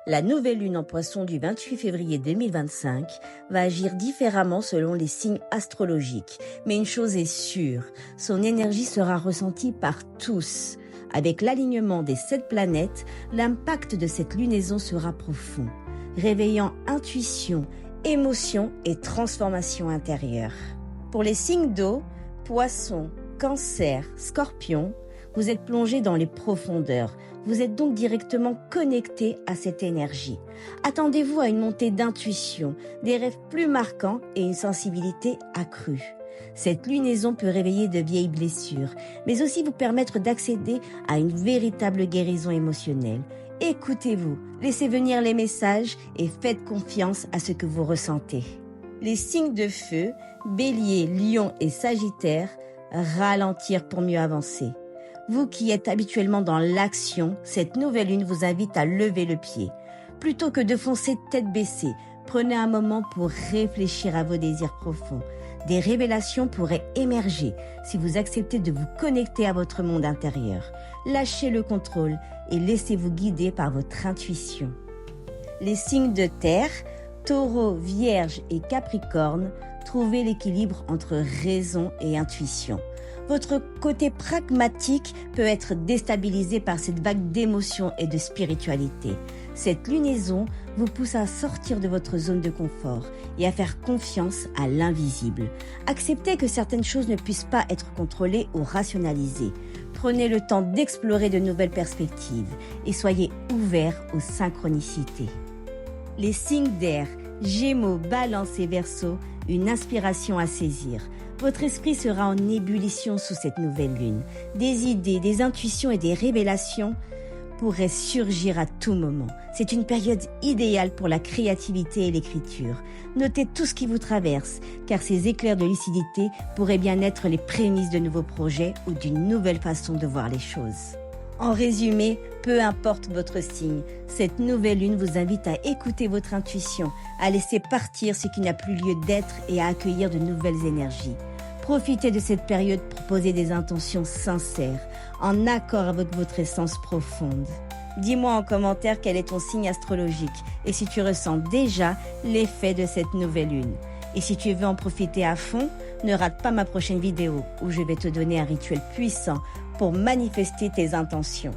La nouvelle lune en Poisson du 28 février 2025 va agir différemment selon les signes astrologiques. Mais une chose est sûre, son énergie sera ressentie par tous. Avec l'alignement des 7 planètes, l'impact de cette lunaison sera profond, réveillant intuition, émotion et transformation intérieure. Pour les signes d'eau, Poisson, Cancer, Scorpion, vous êtes plongé dans les profondeurs. Vous êtes donc directement connecté à cette énergie. Attendez-vous à une montée d'intuition, des rêves plus marquants et une sensibilité accrue. Cette lunaison peut réveiller de vieilles blessures, mais aussi vous permettre d'accéder à une véritable guérison émotionnelle. Écoutez-vous, laissez venir les messages et faites confiance à ce que vous ressentez. Les signes de feu, Bélier, Lion et Sagittaire, ralentir pour mieux avancer. Vous qui êtes habituellement dans l'action, cette nouvelle lune vous invite à lever le pied. Plutôt que de foncer tête baissée, prenez un moment pour réfléchir à vos désirs profonds. Des révélations pourraient émerger si vous acceptez de vous connecter à votre monde intérieur. Lâchez le contrôle et laissez-vous guider par votre intuition. Les signes de terre, Taureau, Vierge et Capricorne, trouvez l'équilibre entre raison et intuition. Votre côté pragmatique peut être déstabilisé par cette vague d'émotions et de spiritualité. Cette lunaison vous pousse à sortir de votre zone de confort et à faire confiance à l'invisible. Acceptez que certaines choses ne puissent pas être contrôlées ou rationalisées. Prenez le temps d'explorer de nouvelles perspectives et soyez ouverts aux synchronicités. Les signes d'air, Gémeaux, Balance et Verseau, une inspiration à saisir. Votre esprit sera en ébullition sous cette nouvelle lune. Des idées, des intuitions et des révélations pourraient surgir à tout moment. C'est une période idéale pour la créativité et l'écriture. Notez tout ce qui vous traverse, car ces éclairs de lucidité pourraient bien être les prémices de nouveaux projets ou d'une nouvelle façon de voir les choses. En résumé, peu importe votre signe, cette nouvelle lune vous invite à écouter votre intuition, à laisser partir ce qui n'a plus lieu d'être et à accueillir de nouvelles énergies. Profitez de cette période pour poser des intentions sincères, en accord avec votre essence profonde. Dis-moi en commentaire quel est ton signe astrologique et si tu ressens déjà l'effet de cette nouvelle lune. Et si tu veux en profiter à fond, ne rate pas ma prochaine vidéo où je vais te donner un rituel puissant pour manifester tes intentions.